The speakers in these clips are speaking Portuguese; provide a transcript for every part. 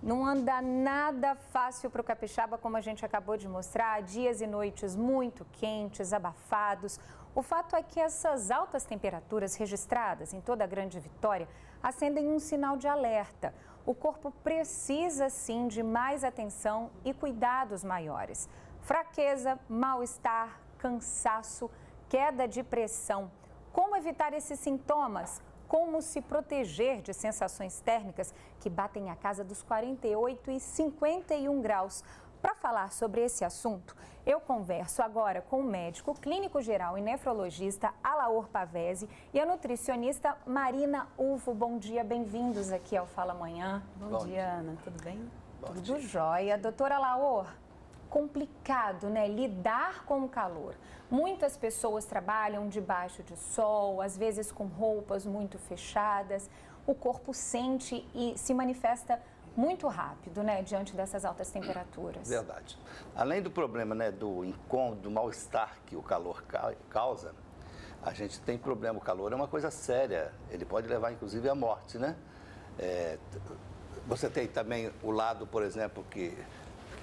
Não anda nada fácil para o capixaba, como a gente acabou de mostrar, dias e noites muito quentes, abafados. O fato é que essas altas temperaturas registradas em toda a Grande Vitória acendem um sinal de alerta. O corpo precisa, sim, de mais atenção e cuidados maiores. Fraqueza, mal-estar, cansaço, queda de pressão. Como evitar esses sintomas? Como se proteger de sensações térmicas que batem a casa dos 48 e 51 graus. Para falar sobre esse assunto, eu converso agora com o médico clínico geral e nefrologista Alaor Pavese e a nutricionista Marina Uvo. Bom dia, bem-vindos aqui ao Fala Amanhã. Bom dia, Ana, tudo bem? Tudo jóia. Doutora Alaor, complicado, né? Lidar com o calor. Muitas pessoas trabalham debaixo de sol, às vezes com roupas muito fechadas. O corpo sente e se manifesta muito rápido, né? Diante dessas altas temperaturas. Verdade. Além do problema, né, do incômodo, do mal-estar que o calor causa, a gente tem problema. O calor é uma coisa séria. Ele pode levar, inclusive, à morte, né? Você tem também o lado, por exemplo, que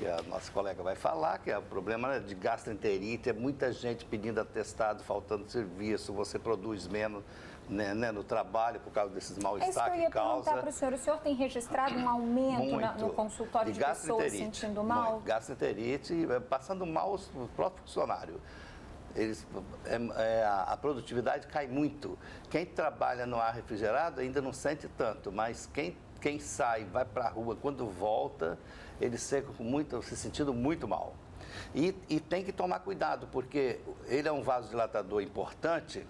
a nossa colega vai falar, que é o problema de gastroenterite, é muita gente pedindo atestado, faltando serviço, você produz menos, né, no trabalho por causa desses mal-estar que causa. É isso que eu ia perguntar para o senhor. O senhor tem registrado um aumento no consultório de pessoas sentindo mal? Muito. Gastroenterite, passando mal os próprios funcionários. A produtividade cai muito. Quem trabalha no ar refrigerado ainda não sente tanto, mas quem sai, vai para a rua, quando volta, ele seca se sentindo muito mal. E tem que tomar cuidado, porque ele é um vasodilatador importante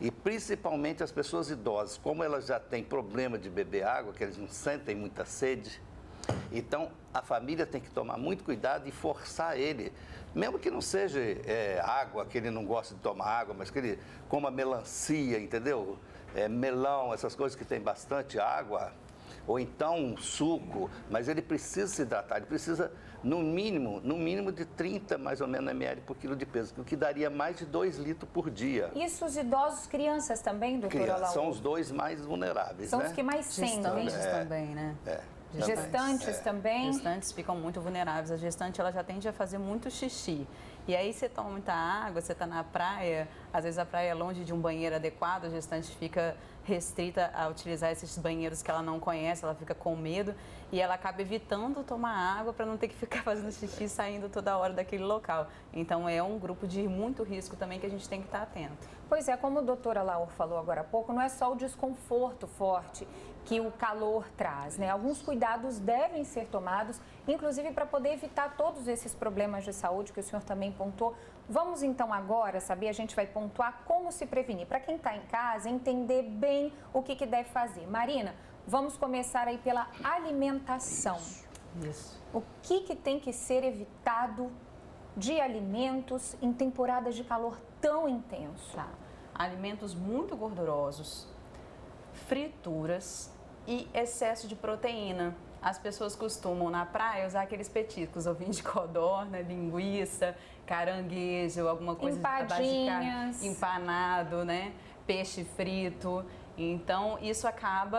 e principalmente as pessoas idosas, como elas já têm problema de beber água, que eles não sentem muita sede, então a família tem que tomar muito cuidado e forçar ele, mesmo que não seja água, que ele não gosta de tomar água, mas que ele coma melancia, entendeu? Melão, essas coisas que tem bastante água, ou então um suco, mas ele precisa se hidratar, ele precisa no mínimo de 30 mais ou menos ml por quilo de peso, o que daria mais de 2 litros por dia. Isso os idosos, crianças também, doutora Alaor? São os dois mais vulneráveis, São né? os que mais sentem. Gestantes também, né? Gestantes também? Gestantes ficam muito vulneráveis. A gestante, ela já tende a fazer muito xixi. E aí você toma muita água, você está na praia, às vezes a praia é longe de um banheiro adequado, a gestante fica restrita a utilizar esses banheiros que ela não conhece, ela fica com medo e ela acaba evitando tomar água para não ter que ficar fazendo xixi saindo toda hora daquele local. Então é um grupo de muito risco também que a gente tem que estar atento. Pois é, como a doutora Alaor falou agora há pouco, não é só o desconforto forte que o calor traz, né? Alguns cuidados devem ser tomados, inclusive para poder evitar todos esses problemas de saúde que o senhor também pontuou. Vamos então agora saber, a gente vai pontuar como se prevenir. Para quem está em casa, entender bem o que deve fazer. Marina, vamos começar aí pela alimentação. Isso. O que tem que ser evitado de alimentos em temporadas de calor tão intenso? Tá. Alimentos muito gordurosos, frituras e excesso de proteína. As pessoas costumam na praia usar aqueles petiscos, ovinho de codorna, linguiça, caranguejo, alguma coisa à base de carne, empanado, né? Peixe frito. Então, isso acaba,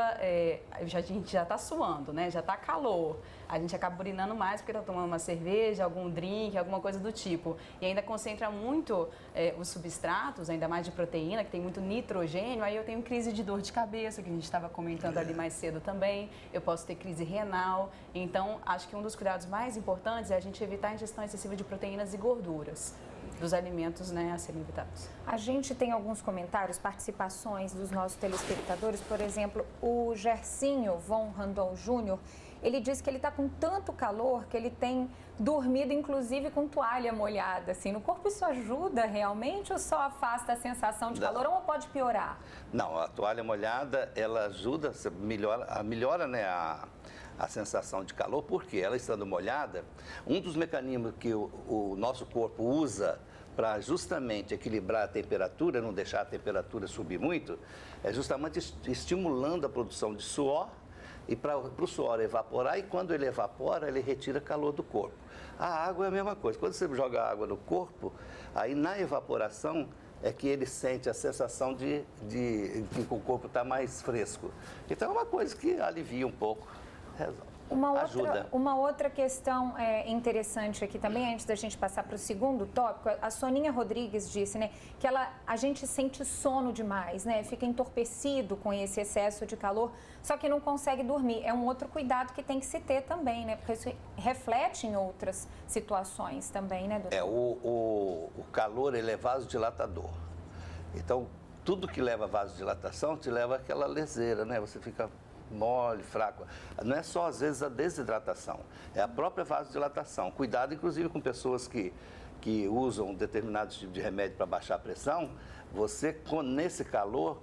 a gente já está suando, né? Já está calor. A gente acaba urinando mais porque está tomando uma cerveja, algum drink, alguma coisa do tipo. E ainda concentra muito os substratos, ainda mais de proteína, que tem muito nitrogênio. Aí eu tenho crise de dor de cabeça, que a gente estava comentando ali mais cedo também. Eu posso ter crise renal. Então, acho que um dos cuidados mais importantes é a gente evitar a ingestão excessiva de proteínas e gorduras dos alimentos, né, a serem evitados. A gente tem alguns comentários, participações dos nossos telespectadores. Por exemplo, o Gersinho Von Randol Júnior, ele diz que ele está com tanto calor que ele tem dormido, inclusive, com toalha molhada, assim, no corpo. Isso ajuda realmente ou só afasta a sensação de calor ou pode piorar? Não, a toalha molhada, ela ajuda, melhora, né, a sensação de calor, porque ela estando molhada, um dos mecanismos que o nosso corpo usa para justamente equilibrar a temperatura, não deixar a temperatura subir muito, é justamente estimulando a produção de suor e para o suor evaporar, e quando ele evapora, ele retira calor do corpo. A água é a mesma coisa. Quando você joga água no corpo, aí na evaporação é que ele sente a sensação de que o corpo está mais fresco. Então é uma coisa que alivia um pouco, resolve. ajuda. Uma outra questão interessante aqui também, antes da gente passar para o segundo tópico, a Soninha Rodrigues disse, né, que a gente sente sono demais, né, fica entorpecido com esse excesso de calor, só que não consegue dormir. É um outro cuidado que tem que se ter também, né, porque isso reflete em outras situações também, né, doutor? O calor, ele é vasodilatador. Então, tudo que leva a vasodilatação te leva àquela leseira, né, você fica mole, fraco. Não é só, às vezes, a desidratação, é a própria vasodilatação. Cuidado, inclusive, com pessoas que usam determinados tipos de remédio para baixar a pressão. Você, nesse calor,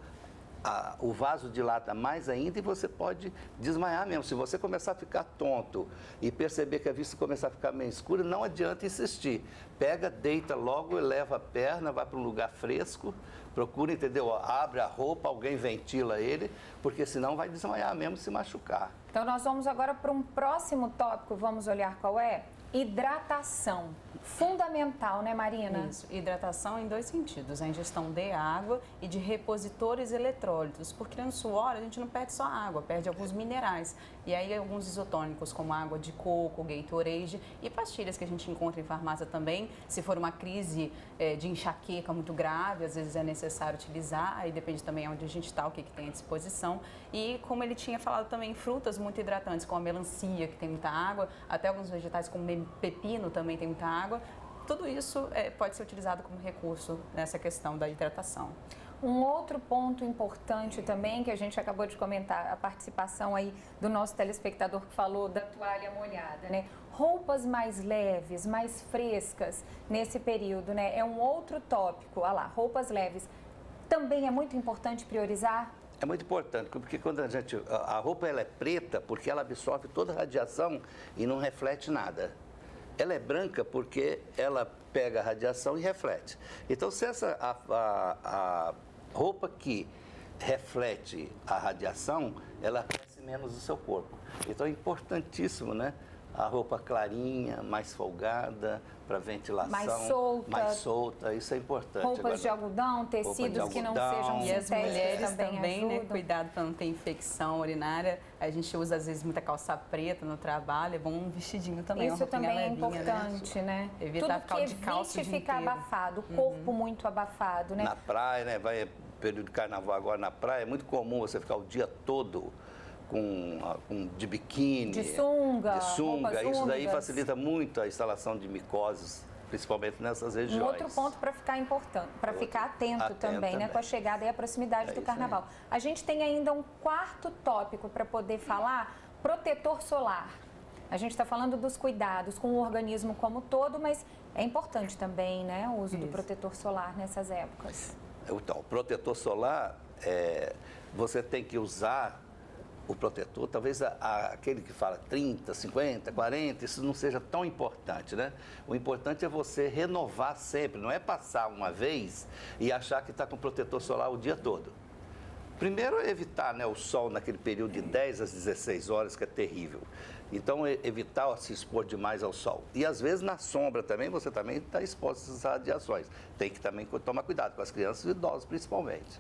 o vaso dilata mais ainda e você pode desmaiar mesmo. Se você começar a ficar tonto e perceber que a vista começar a ficar meio escura, não adianta insistir. Pega, deita logo, eleva a perna, vai para um lugar fresco, procura, entendeu? Abre a roupa, alguém ventila ele, porque senão vai desmaiar mesmo, se machucar. Então, nós vamos agora para um próximo tópico, vamos olhar qual é? Hidratação. Fundamental, né, Marina? Isso, hidratação em dois sentidos, a ingestão de água e de repositores eletrólitos, porque no suor a gente não perde só água, perde alguns minerais. E aí alguns isotônicos, como água de coco, Gatorade e pastilhas que a gente encontra em farmácia também. Se for uma crise de enxaqueca muito grave, às vezes é necessário utilizar, aí depende também onde a gente está, o que tem à disposição. E como ele tinha falado também, frutas muito hidratantes, como a melancia, que tem muita água, até alguns vegetais como pepino também tem muita água. Tudo isso pode ser utilizado como recurso nessa questão da hidratação. Um outro ponto importante também, que a gente acabou de comentar, a participação aí do nosso telespectador que falou da toalha molhada, né? Roupas mais leves, mais frescas nesse período, né? É um outro tópico. Olha lá, roupas leves. Também é muito importante priorizar? É muito importante, porque quando a roupa ela é preta, porque ela absorve toda a radiação e não reflete nada. Ela é branca porque ela pega a radiação e reflete. Então, se a roupa que reflete a radiação, ela aquece menos o seu corpo. Então, é importantíssimo, né? A roupa clarinha, mais folgada, para ventilação. Mais solta, isso é importante. Roupas de algodão, tecidos que não sejam sintéticos. E as mulheres também, né? Ajudam. Cuidado para não ter infecção urinária. A gente usa, às vezes, muita calça preta no trabalho. É bom um vestidinho também. Isso também é importante, né? Evitar tudo que de calça evite ficar abafado, o corpo muito abafado, né? Na praia, né? Vai período de carnaval agora na praia, é muito comum você ficar o dia todo de biquíni, de sunga, isso daí facilita muito a instalação de micoses, principalmente nessas regiões. Um outro ponto para ficar importante, para ficar atento também, né, com a chegada e a proximidade do carnaval. A gente tem ainda um quarto tópico para poder falar, protetor solar. A gente está falando dos cuidados com o organismo como um todo, mas é importante também, né, o uso do protetor solar nessas épocas. Então, o protetor solar, você tem que usar o protetor, talvez aquele que fala 30, 50, 40, isso não seja tão importante, né? O importante é você renovar sempre, não é passar uma vez e achar que está com protetor solar o dia todo. Primeiro, evitar, né, o sol naquele período de 10 às 16 horas, que é terrível. Então, evitar se expor demais ao sol. E, às vezes, na sombra também, você também está exposto às radiações. Tem que também tomar cuidado com as crianças e idosos, principalmente.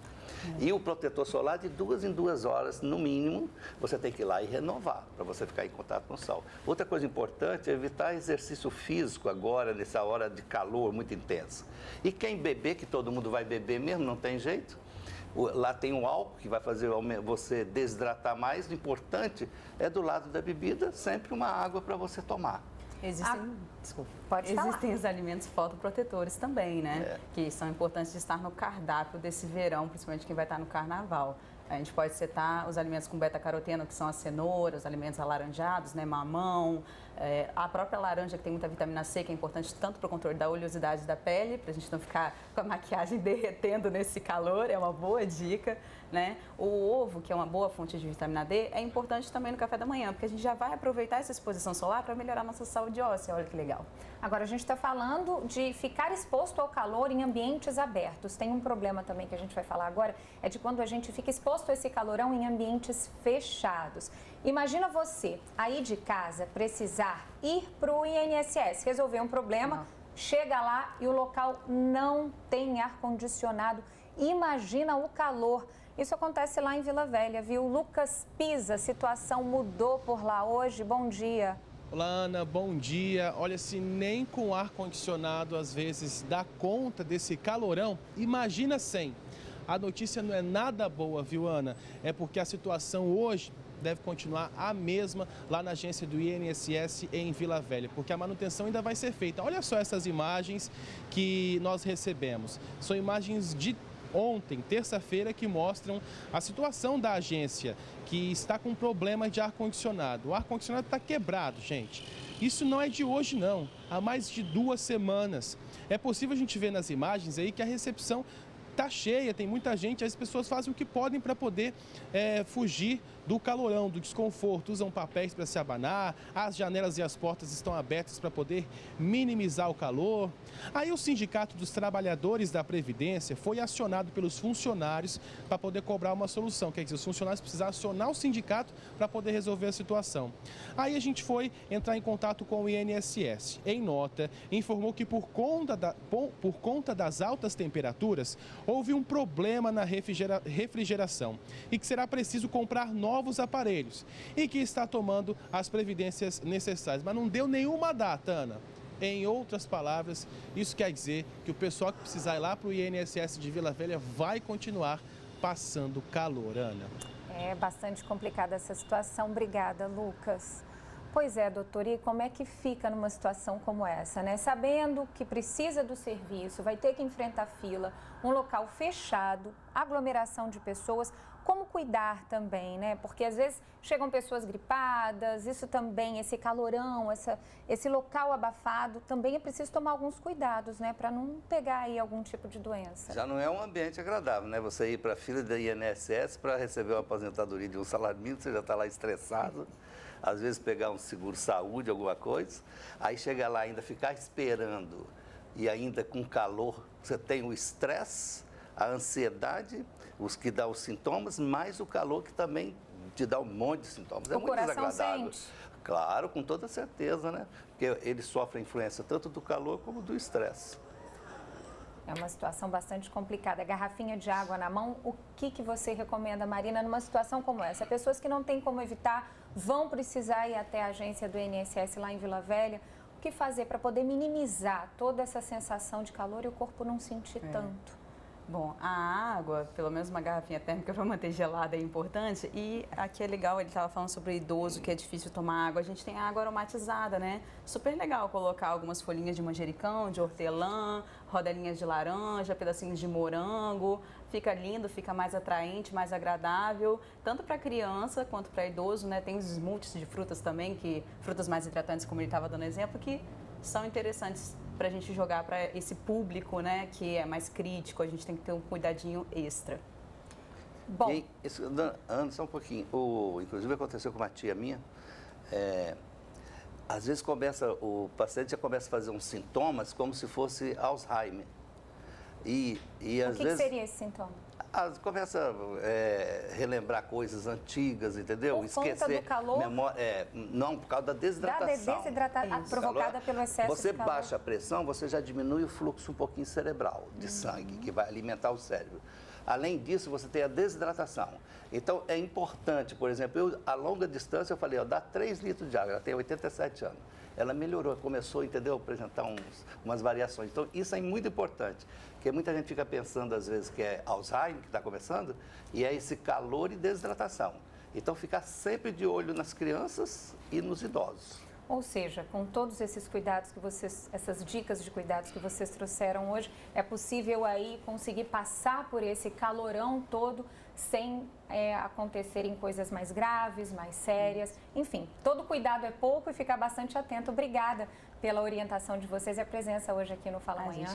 E o protetor solar, de 2 em 2 horas, no mínimo, você tem que ir lá e renovar, para você ficar em contato com o sol. Outra coisa importante é evitar exercício físico agora, nessa hora de calor muito intenso. E quem beber, que todo mundo vai beber mesmo, não tem jeito. Lá tem o álcool que vai fazer você desidratar mais. O importante é, do lado da bebida, sempre uma água para você tomar. Existem os alimentos fotoprotetores também, né? Que são importantes de estar no cardápio desse verão, principalmente quem vai estar no carnaval. A gente pode citar os alimentos com beta-caroteno, que são a cenoura, os alimentos alaranjados, né, mamão, a própria laranja, que tem muita vitamina C, que é importante tanto para o controle da oleosidade da pele, para a gente não ficar com a maquiagem derretendo nesse calor, é uma boa dica, né? O ovo, que é uma boa fonte de vitamina D, é importante também no café da manhã, porque a gente já vai aproveitar essa exposição solar para melhorar a nossa saúde óssea, olha que legal. Agora, a gente está falando de ficar exposto ao calor em ambientes abertos. Tem um problema também que a gente vai falar agora, é de quando a gente fica exposto a esse calorão em ambientes fechados. Imagina você, aí de casa, precisar ir para o INSS, resolver um problema, chega lá e o local não tem ar-condicionado. Imagina o calor. Isso acontece lá em Vila Velha, viu? Lucas Pisa, a situação mudou por lá hoje. Bom dia. Olá, Ana, bom dia. Olha, se nem com ar-condicionado às vezes dá conta desse calorão, imagina sem. A notícia não é nada boa, viu, Ana? É porque a situação hoje deve continuar a mesma lá na agência do INSS em Vila Velha, porque a manutenção ainda vai ser feita. Olha só essas imagens que nós recebemos. São imagens de ontem, terça-feira, que mostram a situação da agência, que está com problemas de ar-condicionado. O ar-condicionado está quebrado, gente. Isso não é de hoje, não. Há mais de 2 semanas. É possível a gente ver nas imagens aí que a recepção está cheia, tem muita gente, as pessoas fazem o que podem para poder fugir do calorão, do desconforto, usam papéis para se abanar, as janelas e as portas estão abertas para poder minimizar o calor. Aí o Sindicato dos Trabalhadores da Previdência foi acionado pelos funcionários para poder cobrar uma solução, quer dizer, os funcionários precisaram acionar o sindicato para poder resolver a situação. Aí a gente foi entrar em contato com o INSS. Em nota, informou que por conta das altas temperaturas, houve um problema na refrigeração e que será preciso comprar novos aparelhos e que está tomando as providências necessárias. Mas não deu nenhuma data, Ana. Em outras palavras, isso quer dizer que o pessoal que precisar ir lá para o INSS de Vila Velha vai continuar passando calor, Ana. É bastante complicada essa situação. Obrigada, Lucas. Pois é, doutor, e como é que fica numa situação como essa, né? Sabendo que precisa do serviço, vai ter que enfrentar fila, um local fechado, aglomeração de pessoas, como cuidar também, né? Porque às vezes chegam pessoas gripadas, isso também, esse calorão, esse local abafado, também é preciso tomar alguns cuidados, né? Para não pegar aí algum tipo de doença. Já não é um ambiente agradável, né? Você ir para a fila da INSS para receber uma aposentadoria de um salário mínimo, você já está lá estressado. Às vezes pegar um seguro-saúde, alguma coisa, aí chega lá ainda ficar esperando e ainda com calor, você tem o estresse, a ansiedade, os que dão os sintomas, mais o calor que também te dá um monte de sintomas. É muito desagradável. Sente. Claro, com toda certeza, né? Porque ele sofre a influência tanto do calor como do estresse. É uma situação bastante complicada. Garrafinha de água na mão, o que você recomenda, Marina, numa situação como essa? Pessoas que não têm como evitar vão precisar ir até a agência do INSS lá em Vila Velha. O que fazer para poder minimizar toda essa sensação de calor e o corpo não sentir tanto? Bom, a água, pelo menos uma garrafinha térmica para manter gelada é importante. E aqui é legal, ele estava falando sobre idoso, que é difícil tomar água. A gente tem água aromatizada, né? Super legal colocar algumas folhinhas de manjericão, de hortelã, rodelinhas de laranja, pedacinhos de morango. Fica lindo, fica mais atraente, mais agradável, tanto para criança quanto para idoso, né? Tem os smoothies de frutas também, frutas mais hidratantes, como ele estava dando exemplo, que são interessantes para a gente jogar para esse público, né, que é mais crítico. A gente tem que ter um cuidadinho extra. Bom, Ana, só um pouquinho. Inclusive aconteceu com uma tia minha. Às vezes o paciente já começa a fazer uns sintomas como se fosse Alzheimer. O que seria esse sintoma? Começa a relembrar coisas antigas, entendeu? Por conta do calor? Não, por causa da desidratação. Da desidratação provocada pelo excesso de calor. Você baixa a pressão, você já diminui o fluxo um pouquinho cerebral de sangue, que vai alimentar o cérebro. Além disso, você tem a desidratação. Então, é importante, por exemplo, a longa distância, eu falei, dá 3 litros de água, ela tem 87 anos. Ela melhorou, começou, entendeu, a apresentar umas variações. Então, isso é muito importante, porque muita gente fica pensando, às vezes, que é Alzheimer que está começando, e é esse calor e desidratação. Então, ficar sempre de olho nas crianças e nos idosos. Ou seja, com todos esses cuidados essas dicas de cuidados que vocês trouxeram hoje, é possível aí conseguir passar por esse calorão todo sem acontecerem coisas mais graves, mais sérias. Enfim, todo cuidado é pouco e ficar bastante atento. Obrigada pela orientação de vocês e a presença hoje aqui no Fala Amanhã.